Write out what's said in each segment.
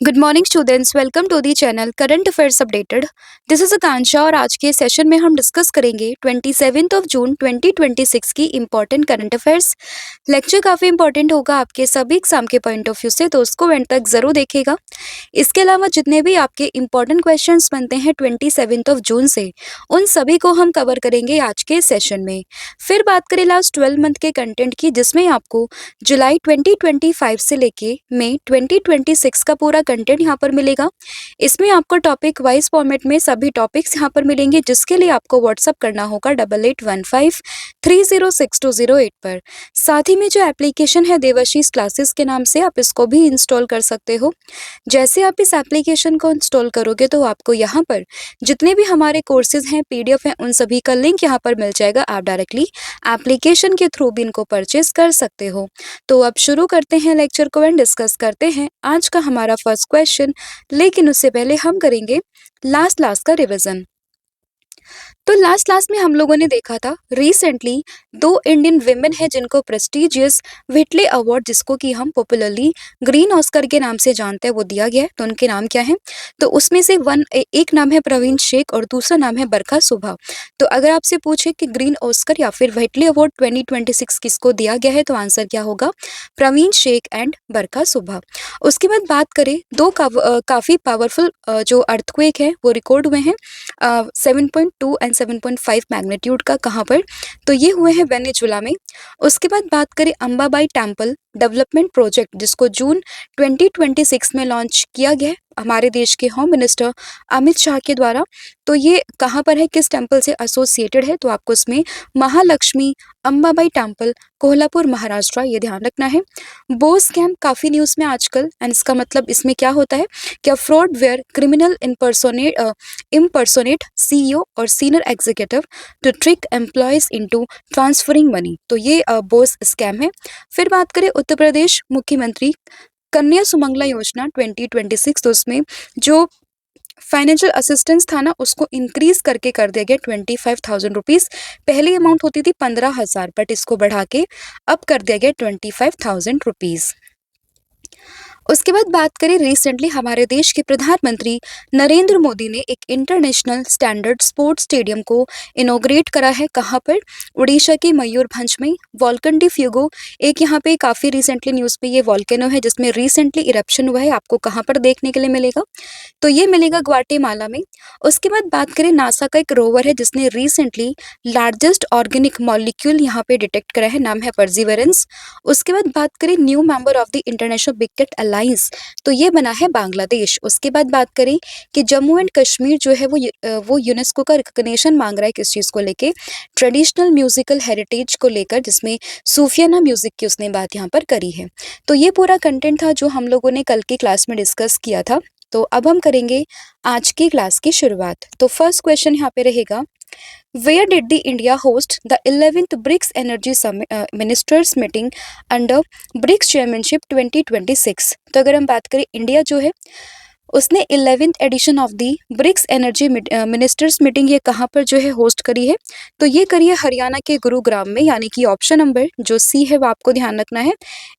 Good morning students, welcome to the channel current affairs updated. This is Akanksha और आज के session में हम डिस्कस करेंगे 27 जून 2026 की इंपॉर्टेंट करंट अफेयर्स। लेक्चर काफ़ी इंपॉर्टेंट होगा आपके सभी एग्जाम के पॉइंट ऑफ व्यू से, तो उसको एंड तक ज़रूर देखिएगा। इसके अलावा जितने भी आपके इंपॉर्टेंट क्वेश्चंस बनते हैं 27 जून से, उन सभी को हम कवर करेंगे आज के सेशन में। फिर बात करें लास्ट 12 मंथ के कंटेंट की, जिसमें आपको जुलाई 2025 से लेके मई 2026 का पूरा कंटेंट यहाँ पर मिलेगा। इसमें आपको टॉपिक वाइज फॉर्मेट में सभी टॉपिक्स यहाँ पर मिलेंगे, जिसके लिए आपको व्हाट्सअप करना होगा 8815306208 पर। साथ ही में जो एप्लीकेशन है देवाशीष क्लासेस के नाम से, आप इसको भी इंस्टॉल कर सकते हो। जैसे आप इस एप्लीकेशन को इंस्टॉल करोगे तो आपको यहाँ पर जितने भी हमारे कोर्सेज हैं, पीडीएफ हैं, उन सभी का लिंक यहाँ पर मिल जाएगा। आप डायरेक्टली एप्लीकेशन के थ्रू भी इनको परचेज कर सकते हो। तो अब शुरू करते हैं लेक्चर को एंड डिस्कस करते हैं आज का हमारा फर्स्ट क्वेश्चन। लेकिन उससे पहले हम करेंगे लास्ट का रिवीजन। तो लास्ट क्लास में हम लोगों ने देखा था रिसेंटली दो इंडियन विमेन है जिनको प्रेस्टिजियस व्हिटले अवार्ड, जिसको कि हम पॉपुलरली ग्रीन ऑस्कर के नाम से जानते हैं, वो दिया गया है। तो उनके नाम क्या है? तो उसमें से एक नाम है प्रवीण शेख और दूसरा नाम है बरखा सुभा। तो अगर आपसे पूछे कि ग्रीन ऑस्कर या फिर व्हिटले अवार्ड 2026 किसको दिया गया है, तो आंसर क्या होगा? प्रवीण शेख एंड बरखा सुभा। उसके बाद बात करें दो काफ़ी पावरफुल जो अर्थक्वेक है वो रिकॉर्ड हुए हैं 7.2 एंड 7.5 मैग्नीट्यूड का। कहाँ पर? तो ये हुए हैं वेनेजुला में। उसके बाद बात करें अंबाबाई टेम्पल डेवलपमेंट प्रोजेक्ट, जिसको जून 2026 में लॉन्च किया गया है हमारे देश के होम मिनिस्टर अमित शाह के द्वारा। तो ये कहाँ पर है, किस टेम्पल से एसोसिएटेड है? तो आपको इसमें महालक्ष्मी अंबाबाई टेम्पल कोल्हापुर महाराष्ट्र, ये ध्यान रखना है। बोस स्कैम काफ़ी न्यूज़ में आजकल, एंड इसका मतलब इसमें क्या होता है कि fraud where criminal impersonate CEO और senior executive to trick employees into transferring money. तो ये बोस स्कैम है। फिर बात करें उत्तर प्रदेश मुख्यमंत्री कन्या सुमंगला योजना 2026, तो उसमें जो फाइनेंशियल असिस्टेंस था ना, उसको इंक्रीज करके कर दिया गया 25,000 रुपीज़। पहली अमाउंट होती थी 15,000, बट इसको बढ़ा के अब कर दिया गया 25,000 रुपीज़। उसके बाद बात करें रिसेंटली हमारे देश के प्रधानमंत्री नरेंद्र मोदी ने एक इंटरनेशनल स्टैंडर्ड स्पोर्ट्स स्टेडियम को इनॉग्रेट करा है। कहाँ पर? उड़ीसा के मयूरभंज में। वॉल्कन डी फ्यूगो एक यहाँ पे काफ़ी रिसेंटली न्यूज़ पे ये वॉल्केनो है जिसमें रिसेंटली इरप्शन हुआ है। आपको कहाँ पर देखने के लिए मिलेगा? तो ये मिलेगा ग्वाटेमाला में। उसके बाद बात करें नासा का एक रोवर है जिसने रिसेंटली लार्जेस्ट ऑर्गेनिक मॉलिक्यूल यहाँ पे डिटेक्ट करा है, नाम है परजीवेरेंस। उसके बाद बात करें new member of the international big tech alliance, तो ये बना है बांग्लादेश। उसके बाद बात करें कि जम्मू एंड कश्मीर जो है वो यूनेस्को का रिकग्निशन मांग रहा है किस चीज़ को लेके? ट्रेडिशनल म्यूजिकल हेरिटेज को लेकर, जिसमें सूफियाना म्यूजिक की उसने बात यहाँ पर करी है। तो ये पूरा कंटेंट था जो हम लोगों ने कल की क्लास में डिस्कस किया था। तो अब हम करेंगे आज की क्लास की शुरुआत। तो फर्स्ट क्वेश्चन यहाँ पे रहेगा, Where did the India host the 11th BRICS Energy Summit, Ministers Meeting under BRICS Chairmanship 2026? तो अगर हम बात करें इंडिया जो है उसने 11th edition of the BRICS energy ministers meeting ये कहाँ पर जो है होस्ट करी है? तो ये करी है हरियाणा के गुरुग्राम में, यानी कि ऑप्शन नंबर जो सी है वो आपको ध्यान रखना है।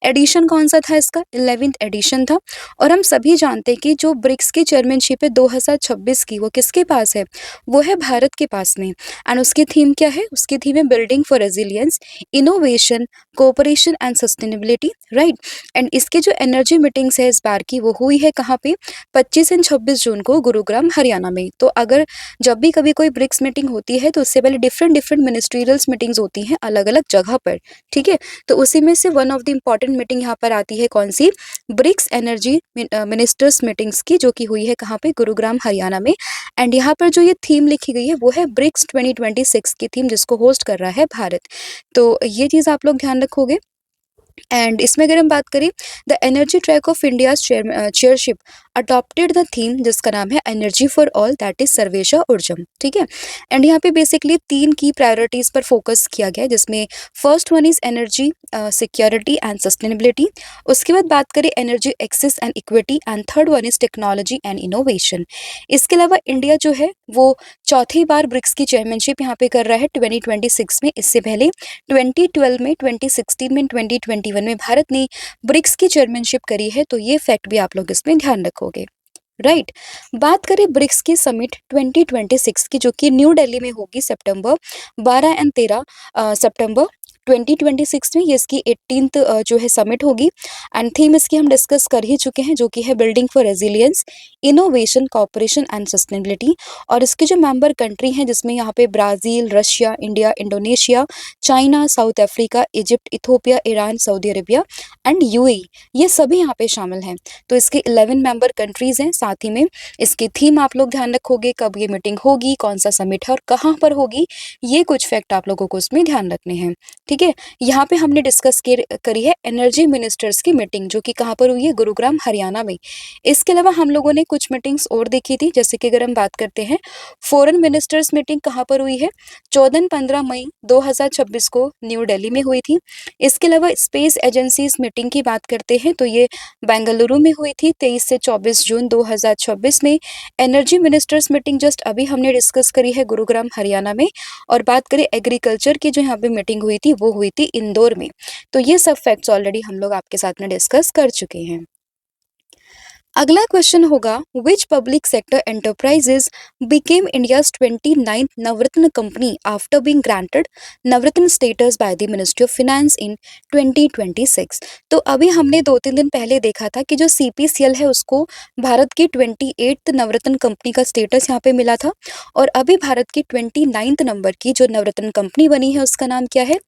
एडिशन कौन सा था इसका? 11th एडिशन था। और हम सभी जानते हैं कि जो ब्रिक्स की चेयरमैनशिप है 2026 की, वो किसके पास है? वो है भारत के पास में। एंड उसकी थीम क्या है? उसकी थीम है building for resilience, innovation, cooperation and sustainability, right. And इसकी जो एनर्जी मीटिंग्स है इस बार की, वो हुई है कहाँ पे? 25 एंड 26 जून को गुरुग्राम हरियाणा में। तो अगर जब भी कभी कोई ब्रिक्स मीटिंग होती है तो उससे पहले डिफरेंट मिनिस्ट्रियल्स मीटिंग्स होती हैं अलग अलग जगह पर, ठीक है। तो उसी में से one of the important meeting यहाँ पर आती है, कौन सी? ब्रिक्स एनर्जी मिनिस्टर्स मीटिंग्स की, जो कि हुई है कहाँ पे? गुरुग्राम हरियाणा में। एंड यहाँ पर जो ये थीम लिखी गई है वो है ब्रिक्स 2026 की थीम, जिसको होस्ट कर रहा है भारत। तो ये चीज़ आप लोग ध्यान रखोगे। एंड इसमें अगर हम बात करें, the energy track of India's chairship adopted the theme, जिसका नाम है energy for all, that is सर्वेशा ऊर्जम, ठीक है। एंड यहाँ पे बेसिकली 3 की प्रायोरिटीज पर फोकस किया गया है, जिसमें first one is energy security and sustainability. उसके बाद बात करें energy access and equity, and third one is technology and innovation. इसके अलावा इंडिया जो है वो चौथी बार ब्रिक्स की चेयरमैनशिप यहाँ पे कर रहा है 2026 में। इससे पहले 2012 में, 2016 में, 2021 2021 में भारत ने ब्रिक्स की चेयरमैनशिप करी है, तो ये फैक्ट भी आप लोग इसमें ध्यान रखोगे। राइट। बात करें ब्रिक्स की समिट 2026 की, जो कि न्यू दिल्ली में होगी सितंबर 12 एंड 13 सितंबर 2026 में, ये इसकी 18th जो है समिट होगी। एंड थीम इसकी हम डिस्कस कर ही चुके हैं, जो कि है building for resilience, innovation, cooperation and sustainability. और इसके जो मेंबर कंट्री हैं, जिसमें यहाँ पे Brazil, Russia, India, Indonesia, China, south Africa, Egypt, Ethiopia, Iran, Saudi Arabia and UAE, ये सभी यहाँ पे शामिल हैं। तो इसके 11 मेंबर कंट्रीज हैं। साथ ही में इसकी थीम आप लोग ध्यान रखोगे, कब ये मीटिंग होगी, कौन सा समिट है और कहाँ पर होगी, ये कुछ फैक्ट आप लोगों को उसमें ध्यान रखने हैं। ठीक है। यहाँ पे हमने डिस्कस करी है एनर्जी मिनिस्टर्स की मीटिंग, जो कि कहाँ पर हुई है, गुरुग्राम हरियाणा में। इसके अलावा हम लोगों ने कुछ मीटिंग्स और देखी थी, जैसे कि अगर हम बात करते हैं फॉरेन मिनिस्टर्स मीटिंग कहाँ पर हुई है, 14-15 मई 2026 को न्यू दिल्ली में हुई थी। इसके अलावा स्पेस एजेंसीज मीटिंग की बात करते हैं तो ये बेंगलुरु में हुई थी 23 से 24 जून 2026 में। एनर्जी मिनिस्टर्स मीटिंग जस्ट अभी हमने डिस्कस करी है गुरुग्राम हरियाणा में। और बात करें एग्रीकल्चर की, जो यहाँ पे मीटिंग हुई थी वो हुई थी इंदौर में। तो ये सब फैक्ट्स ऑलरेडी हम लोग आपके साथ में डिस्कस कर चुके हैं। अगला क्वेश्चन होगा, which public sector enterprises became India's 29th Navratna company after being granted Navratna status by the ministry of finance in 2026। तो अभी हमने 2-3 दिन पहले देखा था कि जो सीपीसीएल है उसको भारत की 28th नवरत्न कंपनी का स्टेटस यहाँ पे मिला था। और अभी भारत की 29th नंबर की जो नवरत्न कंपनी बनी है उसका नाम क्या है,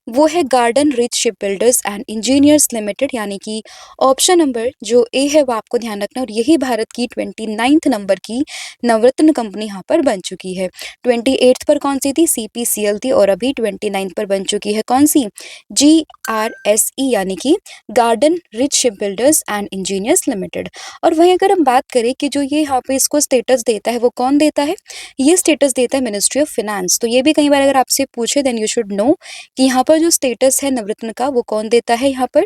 वो है Garden Reach Shipbuilders and Engineers limited, यानी कि ऑप्शन नंबर जो ए है वो आपको ध्यान रखना। और यही भारत की 29th नंबर की नवरत्न कंपनी यहाँ पर बन चुकी है। 28th पर कौन सी थी, सीपीसीएल थी। और अभी 29th पर बन चुकी है कौन सी, जीआरएसई, यानी कि garden Reach Shipbuilders and Engineers limited. और वहीं अगर हम बात करें कि जो ये यहाँ पे इसको स्टेटस देता है वो कौन देता है, ये स्टेटस देता है मिनिस्ट्री ऑफ फाइनेंस। तो ये भी कई बार अगर आपसे पूछे देन यू शुड नो कि यहाँ पर जो स्टेटस है नवरत्न का वो कौन देता है, यहाँ पर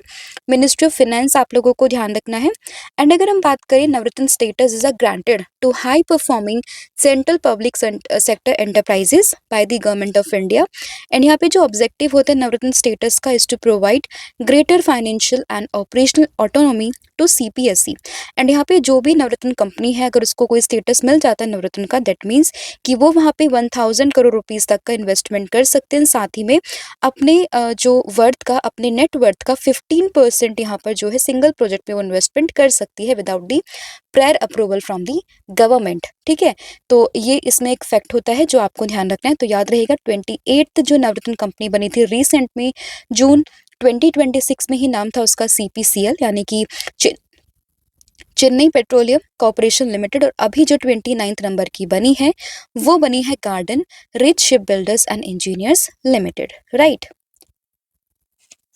मिनिस्ट्री ऑफ फाइनेंस आप लोगों को ध्यान रखना है। एंड अगर हम बात करें Navratna status is a granted to high performing central public sector enterprises by the government of India. And यहाँ पे जो ऑब्जेक्टिव होता है नवरत्न स्टेटस का is to provide greater financial and operational autonomy to CPSE. And यहाँ पे जो भी नवरत्न कंपनी है अगर उसको कोई स्टेटस मिल जाता है नवरत्न का, दैट मीन्स कि वो वहाँ पे 1000 करोड़ रुपीस तक का इन्वेस्टमेंट कर सकते हैं। साथ ही में अपने जो वर्थ का, अपने नेट वर्थ का 15% यहाँ पर जो है सिंगल प्रोजेक्ट में वो इन्वेस्टमेंट कर सकती है without the prior approval from the government. ठीक है। तो ये इसमें एक फैक्ट होता है जो आपको ध्यान रखना है। तो याद रहेगा 28th जो नवरत्न कंपनी बनी थी रिसेंट में, जून 2026 में ही नाम था उसका सीपीसीएल, यानी कि चेन्नई पेट्रोलियम कॉर्पोरेशन लिमिटेड। और अभी जो 29th नंबर की बनी है वो बनी है Garden Reach Shipbuilders and Engineers Limited. Right.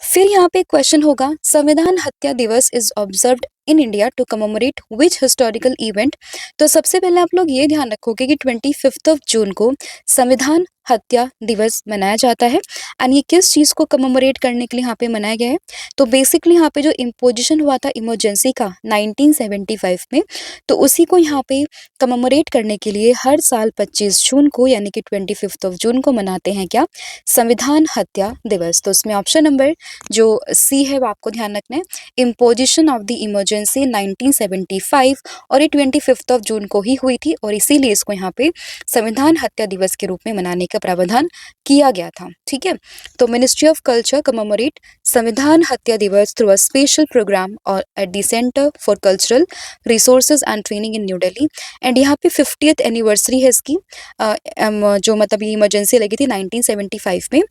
फिर यहाँ पे क्वेश्चन होगा, Samvidhan Hatya Diwas is observed in India to commemorate which historical event. तो सबसे पहले आप लोग ये ध्यान रखोगे कि 25 जून को संविधान हत्या दिवस मनाया जाता है। एंड ये किस चीज़ को कमेमोरेट करने के लिए यहाँ पे मनाया गया है, तो बेसिकली यहाँ पे जो इम्पोजिशन हुआ था इमरजेंसी का 1975 में, तो उसी को यहाँ पे कमेमोरेट करने के लिए हर साल 25 जून को, यानी कि 25 जून को मनाते हैं क्या, संविधान हत्या दिवस। तो उसमें ऑप्शन नंबर जो सी है वो आपको ध्यान रखना है, इम्पोजिशन ऑफ द इमरजेंसी 1975। और ये 25 जून को ही हुई थी और इसीलिए इसको यहाँ पे संविधान हत्या दिवस के रूप में मनाने का प्रावधान किया गया था। ठीक है। तो मिनिस्ट्री ऑफ कल्चर कमेमोरेट संविधान हत्या दिवस थ्रू अ स्पेशल प्रोग्राम और at the centre for cultural resources and training in new Delhi. And यहाँ पे 50th एनिवर्सरी है इसकी, जो मतलब ये इमरजेंसी लगी थी 1975 में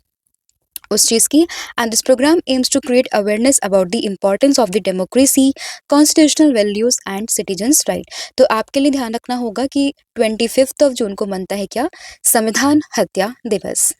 उस चीज़ की। And this programme aims to create awareness about the importance of the democracy, constitutional values and citizens right. तो आपके लिए ध्यान रखना होगा कि 25 जून को मनता है क्या, संविधान हत्या दिवस।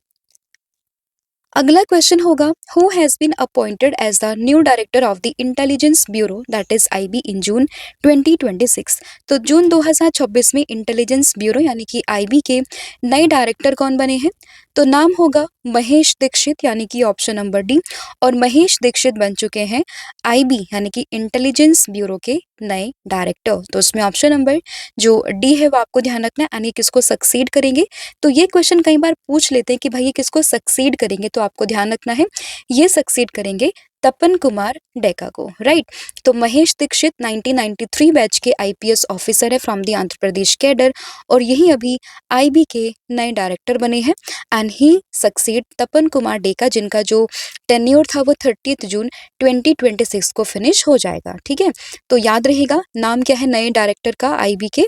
अगला क्वेश्चन होगा, who has been appointed as the new director of the intelligence bureau that is IB in June 2026। तो जून 2026 में इंटेलिजेंस ब्यूरो यानी कि आईबी के नए डायरेक्टर कौन बने हैं, तो नाम होगा महेश दीक्षित, यानी कि ऑप्शन नंबर डी। और महेश दीक्षित बन चुके हैं आईबी यानी कि इंटेलिजेंस ब्यूरो के नए डायरेक्टर। तो उसमें ऑप्शन नंबर जो डी है वो आपको ध्यान रखना है, यानी किसको सक्सीड करेंगे। तो ये क्वेश्चन कई बार पूछ लेते हैं कि भाई ये किसको सक्सीड करेंगे, तो आपको ध्यान रखना है ये सक्सीड करेंगे तपन कुमार डेका को, राइट। तो महेश दीक्षित 1993 बैच के आईपीएस ऑफिसर है from the Andhra Pradesh cadre, और यही अभी आईबी के नए डायरेक्टर बने हैं। एंड ही सक्सीड तपन कुमार डेका, जिनका जो टेन्योर था वो 30 जून 2026 को फिनिश हो जाएगा, ठीक है। तो याद रहेगा नाम क्या है नए डायरेक्टर का आईबी के,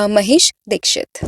महेश दीक्षित।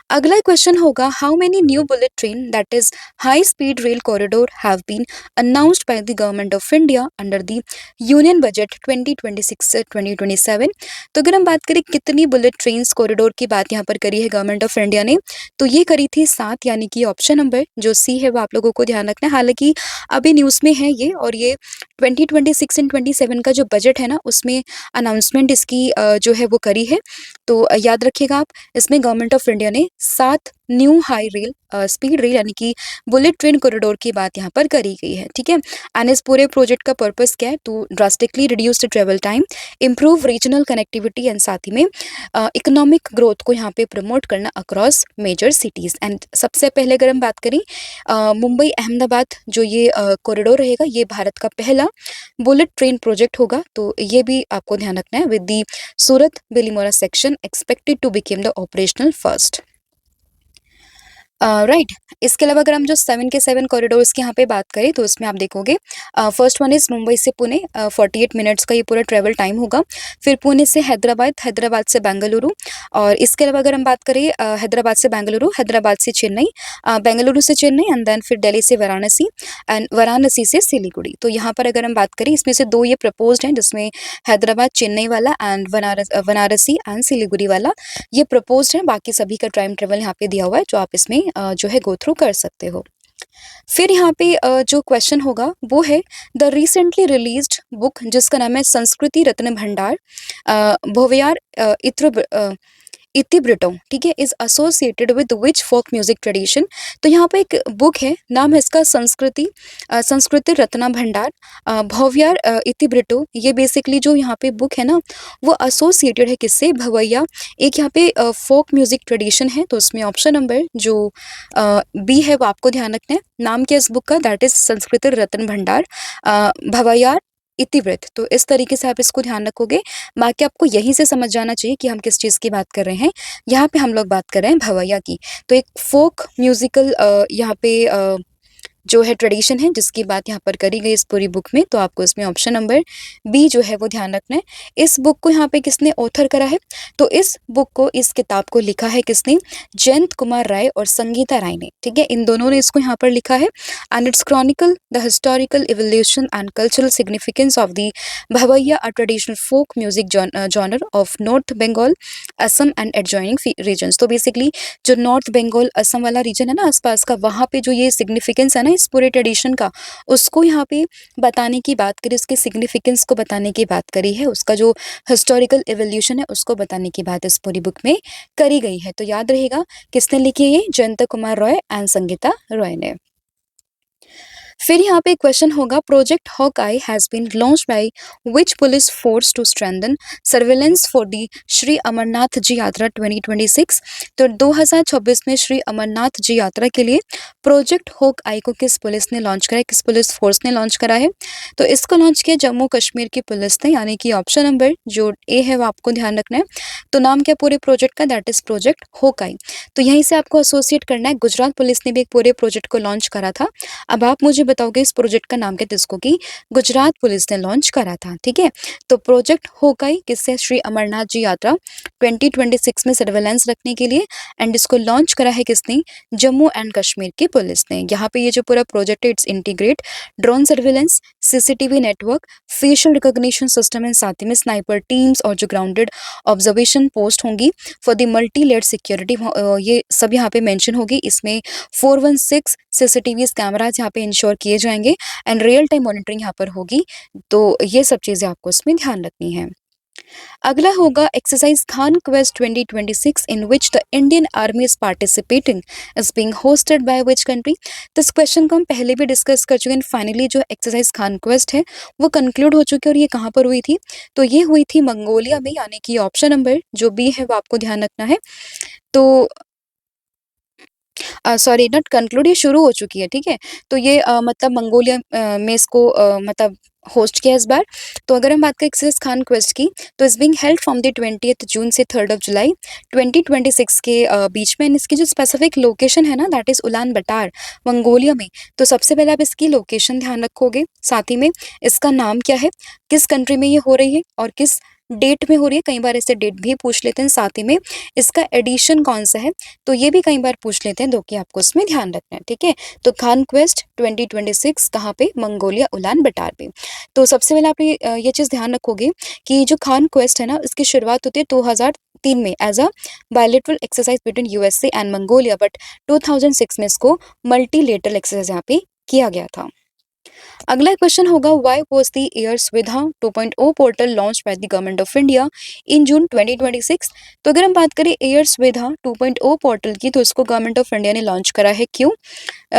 अगला क्वेश्चन होगा, how many new bullet train that is high speed rail corridor have been announced by the government of India under the union budget 2026 से 2027। तो अगर हम बात करें कितनी बुलेट ट्रेन कॉरिडोर की बात यहाँ पर करी है गवर्नमेंट ऑफ इंडिया ने, तो ये करी थी 7, यानी कि ऑप्शन नंबर जो सी है वो आप लोगों को ध्यान रखना है। हालांकि अभी न्यूज़ में है ये, और ये 2026 एंड 27 का जो बजट है ना उसमें अनाउंसमेंट इसकी जो है वो करी है। तो याद रखिएगा आप, इसमें गवर्नमेंट ऑफ इंडिया ने 7 new high rail speed rail यानी कि बुलेट ट्रेन कॉरिडोर की बात यहाँ पर करी गई है, ठीक है। एंड इस पूरे प्रोजेक्ट का पर्पस क्या है, to drastically reduce the travel time, improve regional connectivity and साथ ही में इकोनॉमिक ग्रोथ को यहाँ पे प्रमोट करना अक्रॉस मेजर सिटीज। एंड सबसे पहले अगर हम बात करें मुंबई अहमदाबाद जो ये कॉरिडोर रहेगा, ये भारत का पहला बुलेट ट्रेन प्रोजेक्ट होगा। तो ये भी आपको ध्यान रखना है, with the Surat Bilimora section expected to became the operational first, right. इसके अलावा अगर हम जो 7 के 7 कॉरिडोर्स की यहाँ पे बात करें तो इसमें आप देखोगे फर्स्ट वन इज मुंबई से पुणे, 48 मिनट्स का ये पूरा ट्रेवल टाइम होगा। फिर पुणे से हैदराबाद, हैदराबाद से बेंगलुरु, और इसके अलावा अगर हम बात करें हैदराबाद से बेंगलुरु, हैदराबाद से चेन्नई, बेंगलुरु से चेन्नई, एंड देन फिर दिल्ली से वाराणसी, एंड वाराणसी से सिलीगुड़ी। तो यहाँ पर अगर हम बात करें इसमें से 2 ये प्रपोज्ड हैं, जिसमें हैदराबाद चेन्नई वाला एंड वाराणसी एंड सिलीगुड़ी वाला ये प्रपोज्ड है। बाकी सभी का टाइम ट्रेवल यहाँ पे दिया हुआ है, जो आप इसमें जो है गो थ्रू कर सकते हो। फिर यहाँ पे जो क्वेश्चन होगा वो है, द रिसेंटली रिलीज्ड बुक जिसका नाम है संस्कृति रत्न भंडार भोवयार इतिब्रिटो, ठीक है, is associated with which folk music tradition. तो यहाँ पे एक बुक है, नाम है इसका संस्कृति रत्ना भंडार भव्यार इतिब्रिटो। ये बेसिकली जो यहाँ पे बुक है ना वो एसोसिएटेड है किससे, भवैया, एक यहाँ पे फोक म्यूजिक ट्रेडिशन है। तो उसमें ऑप्शन नंबर जो बी है वो आपको ध्यान रखना है। नाम क्या इस बुक का, दैट इज संस्कृत रत्न भंडार भवैयार इतिवृत्त। तो इस तरीके से आप इसको ध्यान रखोगे। बाकी आपको यहीं से समझ जाना चाहिए कि हम किस चीज़ की बात कर रहे हैं। यहाँ पे हम लोग बात कर रहे हैं भवैया की। तो एक फोक म्यूजिकल यहाँ पे जो है ट्रेडिशन है जिसकी बात यहाँ पर करी गई इस पूरी बुक में। तो आपको इसमें ऑप्शन नंबर बी जो है वो ध्यान रखना है। इस बुक को यहाँ पे किसने ऑथर करा है, तो इस बुक को, इस किताब को लिखा है किसने, जयंत कुमार राय और संगीता राय ने, ठीक है, इन दोनों ने इसको यहाँ पर लिखा है। And it's chronicle the historical evolution and cultural significance of the Bhawaiya, a traditional folk music genre of North Bengal, Assam and adjoining regions. तो बेसिकली जो नॉर्थ बंगाल असम वाला रीजन है ना आसपास का, वहाँ पे जो ये सिग्निफिकेंस है ना इस पूरे ट्रेडिशन का, उसको यहाँ पे बताने की बात करी, उसके सिग्निफिकेंस को बताने की बात करी है, उसका जो हिस्टोरिकल एवोल्यूशन है उसको बताने की बात इस पूरी बुक में करी गई है। तो याद रहेगा किसने लिखी है ये, जयंत कुमार रॉय एंड संगीता रॉय ने। फिर यहाँ पे क्वेश्चन होगा, project Hawkeye has been launch by which police force to strengthen surveillance for the Shri Amarnath ji Yatra 2026। तो 2026 में श्री अमरनाथ जी यात्रा के लिए प्रोजेक्ट हॉकआई को किस पुलिस ने लॉन्च करा है, किस पुलिस फोर्स ने लॉन्च करा है, तो इसको लॉन्च किया जम्मू कश्मीर की पुलिस ने, यानी कि ऑप्शन नंबर जो ए है वो आपको ध्यान रखना है। तो नाम क्या पूरे प्रोजेक्ट का, दैट इज प्रोजेक्ट हॉकआई। तो यहीं से आपको एसोसिएट करना है, गुजरात पुलिस ने भी एक पूरे प्रोजेक्ट को लॉन्च करा था। अब आप मुझे बताओगे इस प्रोजेक्ट का नाम क्या, जिसको कि गुजरात पुलिस ने लॉन्च करा था, ठीक है। तो प्रोजेक्ट हॉकआई किससे, श्री अमरनाथ जी यात्रा 2026 में सर्वेलेंस रखने के लिए, एंड इसको लॉन्च करा है किसने, जम्मू एंड कश्मीर की पुलिस ने। यहाँ पे ये जो पूरा प्रोजेक्ट है it's integrate drone surveillance, CCTV network, facial recognition system and साथ ही में स्नाइपर टीम्स और जो ग्राउंडेड ऑब्जर्वेशन पोस्ट होंगी for the multi layer security, ये सब यहाँ पे मेंशन होगी। इसमें 416 सीसीटीवी कैमराज यहाँ पे इंश्योर किए जाएंगे एंड रियल टाइम मॉनिटरिंग यहाँ पर होगी। तो ये सब चीज़ें आपको इसमें ध्यान रखनी है। अगला होगा exercise Khan quest 2026 in which the Indian army is participating is being hosted by which country. तो इस क्वेश्चन को हम पहले भी डिस्कस कर चुके हैं। फाइनली जो एक्सरसाइज खान क्वेस्ट है वो कंक्लूड हो चुकी है, और ये कहाँ पर हुई थी, तो ये हुई थी मंगोलिया में, यानी कि ऑप्शन नंबर जो बी है वो आपको ध्यान रखना है। तो सॉरी नॉट कंक्लूड, ये शुरू हो चुकी है, ठीक है। तो ये मतलब मंगोलिया में इसको मतलब होस्ट किया इस बार। तो अगर हम बात करें एक्सरसाइज खान क्वेस्ट की, तो इस being held from the 20th जून से 3rd जुलाई 2026 के बीच में। इसकी जो स्पेसिफिक लोकेशन है ना, दैट इज उलान बटार, मंगोलिया में। तो सबसे पहले आप इसकी लोकेशन ध्यान रखोगे, साथ ही में इसका नाम क्या है, किस कंट्री में ये हो रही है और किस डेट में हो रही है। कई बार इससे डेट भी पूछ लेते हैं, साथ ही में इसका एडिशन कौन सा है, तो ये भी कई बार पूछ लेते हैं, जो कि आपको उसमें ध्यान रखना है, ठीक है। तो खान क्वेस्ट 2026 कहाँ पे, मंगोलिया उलान बटार पे। तो सबसे पहले आप ये चीज़ ध्यान रखोगे कि जो खान क्वेस्ट है ना, इसकी शुरुआत होती है 2003 में as a bilateral exercise between USA and Mongolia, but 2006 में इसको मल्टीलेटरल एक्सरसाइज यहाँ पे किया गया था। अगला क्वेश्चन होगा, why was the air Suvidha 2.0 portal launch by the government of India in June 2026। तो अगर हम बात करें एयर सुविधा 2.0 पोर्टल की, तो इसको गवर्नमेंट ऑफ इंडिया ने लॉन्च करा है, क्यों?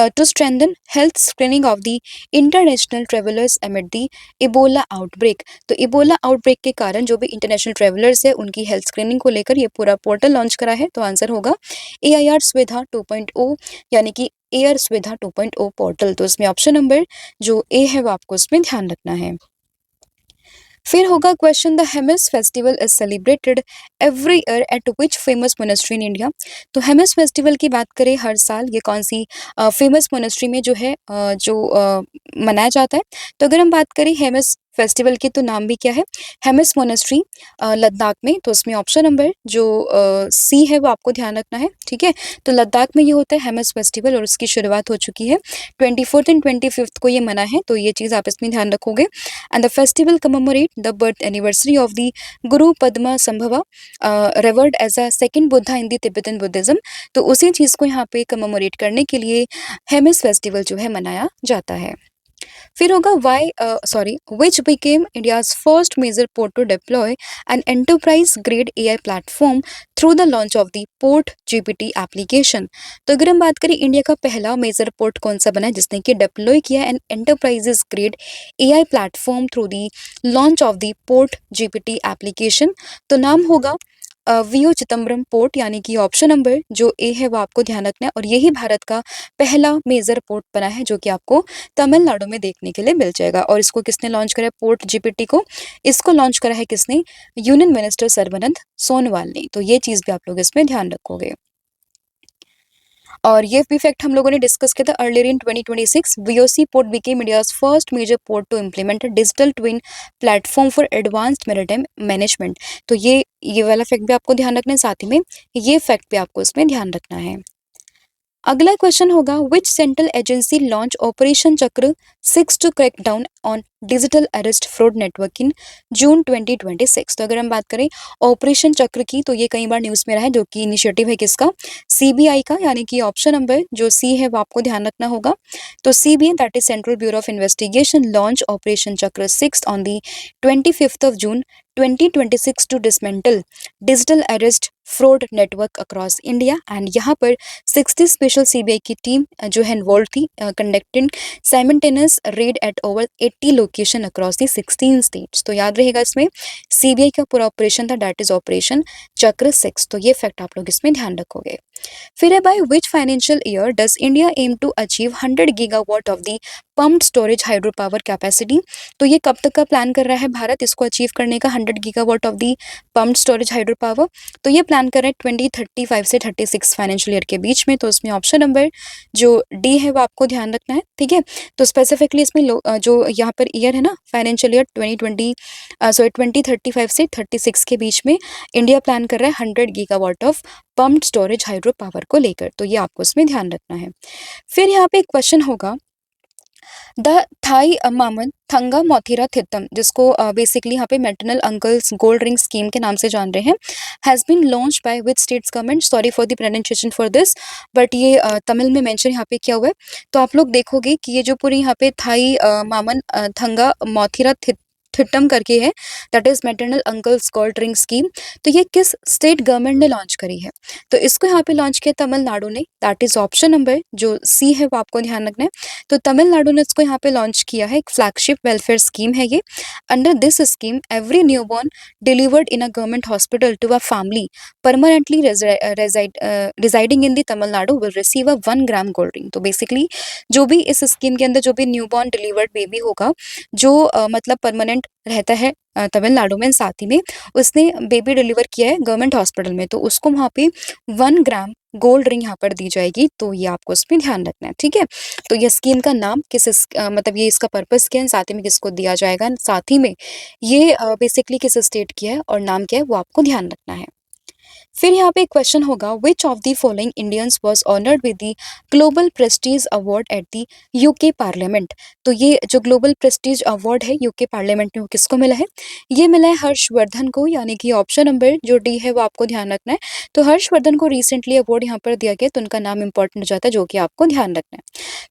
To strengthen health screening of the international travellers amid the Ebola outbreak. तो इबोला आउटब्रेक के कारण जो भी इंटरनेशनल ट्रेवलर्स है, उनकी हेल्थ स्क्रीनिंग को लेकर ये पूरा पोर्टल लॉन्च करा है। तो आंसर होगा AIR सुविधा 2.0, यानी कि एयर सुविधा 2.0 पोर्टल। तो इसमें ऑप्शन नंबर जो ए है वो आपको इसमें ध्यान रखना है। फिर होगा question, the Hemis festival is celebrated every year eight which famous monastery in India. तो हेमिस फेस्टिवल की बात करें हर साल ये कौन सी फेमस मोनेस्ट्री में जो है मनाया जाता है। तो अगर हम बात करें हेमिस फेस्टिवल की, तो नाम भी क्या है, हेमिस मोनेस्ट्री लद्दाख में। तो उसमें ऑप्शन नंबर जो सी है वो आपको ध्यान रखना है, ठीक है। तो लद्दाख में ये होता है हेमिस फेस्टिवल, और उसकी शुरुआत हो चुकी है 24th एंड 25th को ये मना है। तो ये चीज़ आप इसमें ध्यान रखोगे। And the festival commemorate the birth anniversary of the Guru Padma Sambhava, revered as a second Buddha in the Tibetan Buddhism। तो उसी चीज़ को यहाँ पे कमेमोरेट करने के लिए हेमिस फेस्टिवल जो है मनाया जाता है। फिर होगा which became India's first major port to deploy an enterprise grade AI platform through the launch of the Port GPT application। तो अगर हम बात करें इंडिया का पहला मेजर पोर्ट कौन सा बना है जिसने कि डिप्लॉय किया an enterprises grade AI platform through the launch of the port GPT application, तो नाम होगा वीओ चिदम्बरम पोर्ट, यानी कि ऑप्शन नंबर जो ए है वो आपको ध्यान रखना है। और यही भारत का पहला मेजर पोर्ट बना है, जो कि आपको तमिलनाडु में देखने के लिए मिल जाएगा। और इसको किसने लॉन्च करा है, पोर्ट जीपीटी को? इसको लॉन्च करा है किसने? यूनियन मिनिस्टर सर्बानंद सोनोवाल ने। तो ये चीज़ भी आप लोग इसमें ध्यान रखोगे। और ये भी फैक्ट हम लोगों ने डिस्कस किया था earlier in 2026। VOC port became India's first major port to implement a digital twin platform for advanced maritime management. तो ये वाला फैक्ट भी आपको ध्यान रखना है, साथ ही में ये फैक्ट भी आपको इसमें ध्यान रखना है। अगला क्वेश्चन होगा, which central agency launch operation Chakra 6 to crack down on digital arrest fraud network in June 2026। तो अगर हम बात करें ऑपरेशन चक्र की, तो ये कई बार न्यूज़ में रहा है, जो कि इनिशिएटिव है किसका? सीबीआई का, यानी कि ऑप्शन नंबर जो सी है वो आपको ध्यान रखना होगा। तो CBI that is Central Bureau of Investigation launch operation Chakra 6 on the 25th June 2026 to dismantle digital arrest fraud network across India. And यहाँ पर 60 स्पेशल सीबीआई की टीम जो है इन्वॉल्व थी, conducting simultaneous raid at over 80 location across the 16 states. तो याद रहेगा इसमें सीबीआई का पूरा ऑपरेशन था, दैट इज ऑपरेशन चक्र 6। तो ये फैक्ट आप लोग इसमें ध्यान रखोगे। फिर है, by which financial year does India aim to achieve 100 gigawatt of the pumped storage hydro power capacity. तो ये कब तक का प्लान कर रहा है भारत इसको अचीव करने का, 100 gigawatt of the pumped storage hydro power? तो ये प्लान कर रहे हैं 2035 से 36 फाइनेंशियल ईयर के बीच में। तो इसमें ऑप्शन नंबर जो डी है वो आपको ध्यान रखना है, ठीक है। तो स्पेसिफिकली इसमें जो यहाँ पर ईयर है ना, फाइनेंशियल ईयर 2035 से 36 के बीच में इंडिया प्लान कर रहा है 100 gigawatt of pumped storage hydro power को लेकर। तो ये आपको इसमें ध्यान रखना है। फिर यहाँ पे एक क्वेश्चन होगा, द थाई मामन थंगा मोथीरा थित्तम, जिसको बेसिकली यहाँ पे maternal uncles gold ring scheme के नाम से जान रहे हैं, has been launch by which states government. Sorry for the pronunciation for this, but ये तमिल में मेंशन यहाँ पे किया हुआ है। तो आप लोग देखोगे कि ये जो पूरी यहाँ पे थाई मामन थंगा मोथीरा थिट्टम करके है, that is maternal uncles cold drink scheme. तो ये किस स्टेट गवर्नमेंट ने लॉन्च करी है? तो इसको यहाँ पे लॉन्च किया तमिलनाडु ने, दैट इज ऑप्शन नंबर जो सी है वो आपको ध्यान रखना है। तो तमिलनाडु ने इसको यहाँ पे लॉन्च किया है, एक फ्लैगशिप वेलफेयर स्कीम है ये। Under this scheme every newborn delivered in a government hospital to a family permanently residing in the Tamil Nadu will receive a 1 gram gold ring. तो बेसिकली जो भी इस स्कीम के अंदर जो भी न्यूबॉर्न डिलीवर्ड बेबी होगा, जो मतलब परमानेंट रहता है तमिलनाडु में, साथ ही में उसने बेबी डिलीवर किया है गवर्नमेंट हॉस्पिटल में, तो उसको वहाँ पे 1 ग्राम गोल्ड रिंग यहाँ पर दी जाएगी। तो ये आपको उसमें ध्यान रखना है, ठीक है। तो ये स्कीम का नाम मतलब ये इसका पर्पस क्या है, साथ ही में किसको दिया जाएगा, साथ ही में ये बेसिकली किस स्टेट की है और नाम क्या है, वो आपको ध्यान रखना है। फिर यहाँ पे क्वेश्चन होगा, which of the following Indians was honoured with the global Prestige award at the UK parliament. तो ये जो ग्लोबल प्रेस्टीज अवार्ड है यूके पार्लियामेंट में, वो किसको मिला है? ये मिला है हर्षवर्धन को, यानी कि ऑप्शन नंबर जो डी है वो आपको ध्यान रखना है। तो हर्षवर्धन को रिसेंटली अवार्ड यहाँ पर दिया गया, तो उनका नाम इंपॉर्टेंट हो जाता है, जो कि आपको ध्यान रखना है।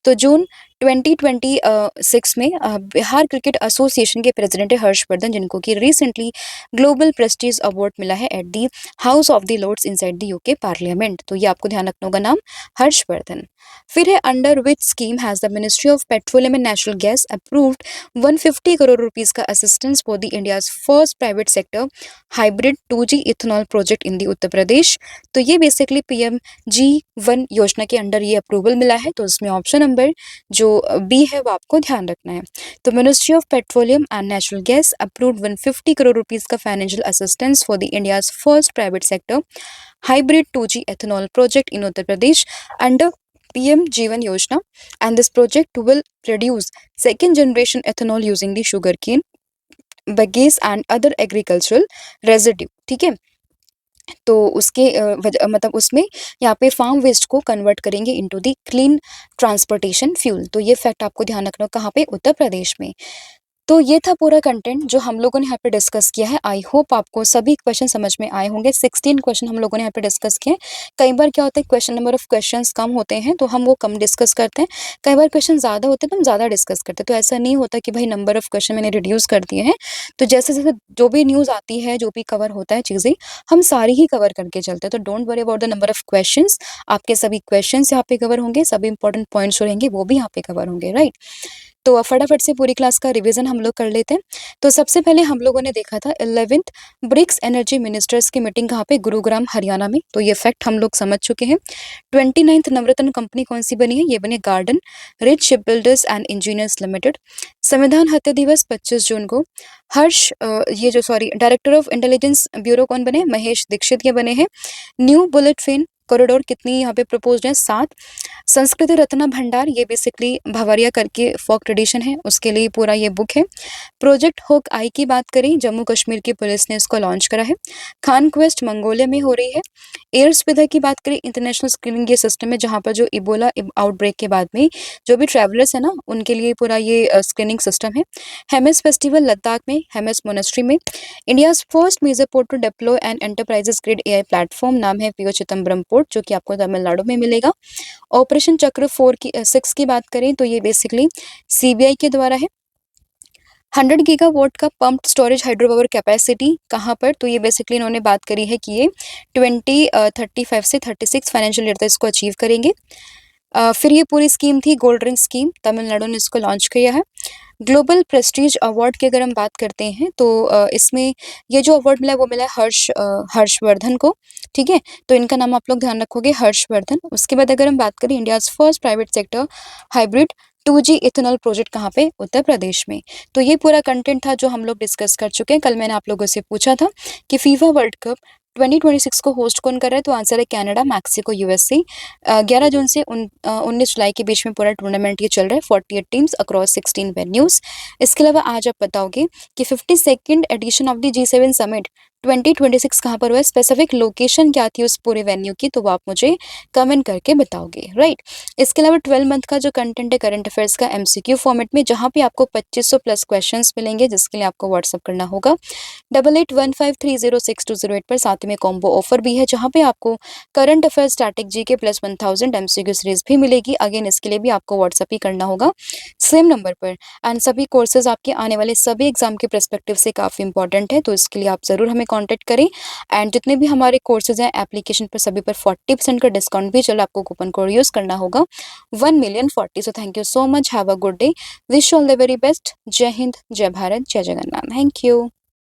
तो जून 2026 में बिहार क्रिकेट एसोसिएशन के प्रेसिडेंट है हर्षवर्धन, जिनको कि रिसेंटली ग्लोबल प्रेस्टीज अवार्ड मिला है at the House of the Lords inside the UK parliament. तो ये आपको ध्यान रखना होगा, नाम हर्षवर्धन। फिर है, under which scheme has the ministry of petroleum and natural gas approved 150 crore rupees का assistance for the India's first private sector hybrid 2G ethanol project in the Uttar Pradesh. तो ये बेसिकली PMG1 योजना के अंडर ये अप्रूवल मिला है, तो इसमें ऑप्शन नंबर जो बी है वो आपको ध्यान रखना है। तो ministry of petroleum and natural gas approved 150 crore rupees का financial assistance for the India's first private sector hybrid 2G ethanol project in Uttar Pradesh under PMG1 योजना, and this project will produce second generation ethanol using the sugarcane, bagasse and other agricultural residue, ठीक है। तो उसके मतलब उसमें यहाँ पे farm waste को कन्वर्ट करेंगे into the clean transportation fuel. तो ये फैक्ट आपको ध्यान रखना, कहाँ पे? उत्तर प्रदेश में। तो ये था पूरा कंटेंट जो हम लोगों ने यहाँ पे डिस्कस किया है। आई होप आपको सभी क्वेश्चन समझ में आए होंगे। 16 क्वेश्चन हम लोगों ने यहाँ पे डिस्कस किए। कई बार क्या होता है, क्वेश्चन नंबर ऑफ क्वेश्चंस कम होते हैं तो हम वो कम डिस्कस करते हैं, कई बार क्वेश्चन ज़्यादा होते हैं तो हम ज़्यादा डिस्कस करते हैं। तो ऐसा नहीं होता कि भाई नंबर ऑफ क्वेश्चन मैंने रिड्यूस कर दिए हैं। तो जैसे जैसे जो भी न्यूज़ आती है, जो भी कवर होता है चीज़ें, हम सारी ही कवर करके चलते हैं। तो don't worry about the number of question, आपके सभी क्वेश्चन यहाँ पे कवर होंगे, सभी इंपॉर्टेंट पॉइंट्स रहेंगे वो भी यहाँ पे कवर होंगे, राइट। तो अब फटाफट से पूरी क्लास का रिवीजन हम लोग कर लेते हैं। तो सबसे पहले हम लोगों ने देखा था 11th ब्रिक्स एनर्जी मिनिस्टर्स की मीटिंग कहाँ पे? गुरुग्राम हरियाणा में। तो ये फैक्ट हम लोग समझ चुके हैं। 29th नवरत्न कंपनी कौन सी बनी है? ये बनी garden Reach Shipbuilders and Engineers limited. संविधान हत्या दिवस 25 जून को डायरेक्टर ऑफ इंटेलिजेंस ब्यूरो कौन बने? महेश दीक्षित ये बने हैं। न्यू बुलेट ट्रेन कॉरिडोर कितनी यहाँ पे प्रपोज्ड है? 7। संस्कृति रत्न भंडार, ये बेसिकली भवरिया करके फोक ट्रेडिशन है, उसके लिए पूरा ये बुक है। प्रोजेक्ट होक आई की बात करें, जम्मू कश्मीर की पुलिस ने इसको लॉन्च करा है। खान क्वेस्ट मंगोलिया में हो रही है। एयर सुविधा की बात करें, इंटरनेशनल स्क्रीनिंग ये सिस्टम है जहाँ पर जो इबोला आउटब्रेक के बाद में जो भी ट्रैवलर्स है ना, उनके लिए पूरा ये स्क्रीनिंग सिस्टम है। हेमेस फेस्टिवल लद्दाख में, हेमेस मोनेस्ट्री में। India's first major port to deploy and enterprises grid AI platform, नाम है पीओ चिदम्बरम पोर्ट, जो कि आपको तमिलनाडु में मिलेगा। ऑपरेशन चक्र 6 की बात करें तो ये बेसिकली CBI के द्वारा है। 100 गीगावाट का pumped storage hydro power capacity कहाँ पर? तो ये बेसिकली इन्होंने बात करी है कि ये 2035 से 36 फाइनेंशियल ईयर तक इसको अचीव करेंगे। फिर ये पूरी स्कीम थी गोल्ड रिंग स्कीम, तमिलनाडु ने इसको लॉन्च किया है। ग्लोबल प्रेस्टीज अवार्ड की अगर हम बात करते हैं तो इसमें ये जो अवार्ड मिला है वो मिला है हर्षवर्धन को, ठीक है। तो इनका नाम आप लोग ध्यान रखोगे, हर्षवर्धन। उसके बाद अगर हम बात करें India's first private sector hybrid 2G ethanol project कहाँ पे? उत्तर प्रदेश में। तो ये पूरा कंटेंट था जो हम लोग डिस्कस कर चुके हैं। कल मैंने आप लोगों से पूछा था कि फीफा वर्ल्ड कप 2026 को होस्ट कौन कर रहा है? तो आंसर है कनाडा, मैक्सिको, USA। 11 जून से 19 जुलाई के बीच में पूरा टूर्नामेंट ये चल रहा है। 48 टीम्स अक्रॉस 16 वेन्यूज। इसके अलावा आज आप बताओगे कि 52nd addition of the G7 summit 2026 कहाँ पर हुआ है, स्पेसिफिक लोकेशन क्या थी उस पूरे वेन्यू की, तो वो आप मुझे कमेंट करके बताओगे, राइट। इसके अलावा 12 मंथ का जो कंटेंट है करंट अफेयर्स का एमसीक्यू फॉर्मेट में, जहाँ पे आपको 2500 प्लस क्वेश्चंस मिलेंगे, जिसके लिए आपको व्हाट्सअप करना होगा 8815306208 पर। साथ में कॉम्बो ऑफर भी है, जहाँ पे आपको current affair static GK plus 1000 MCQ series भी मिलेगी। अगेन इसके लिए भी आपको व्हाट्सअप ही करना होगा सेम नंबर पर। एंड सभी कोर्सेज आपके आने वाले सभी एग्जाम के पर्सपेक्टिव से काफ़ी इंपॉर्टेंट है, तो इसके लिए आप ज़रूर हमें कॉन्टैक्ट करें। एंड जितने भी हमारे कोर्सेज हैं एप्लीकेशन पर सभी पर 40% का डिस्काउंट भी चल, आपको कूपन कोड यूज़ करना होगा 1,000,040। So thank you so much, have a good day, wish all the very best. जय हिंद, जय भारत, जय जगन्नाथ, थैंक यू।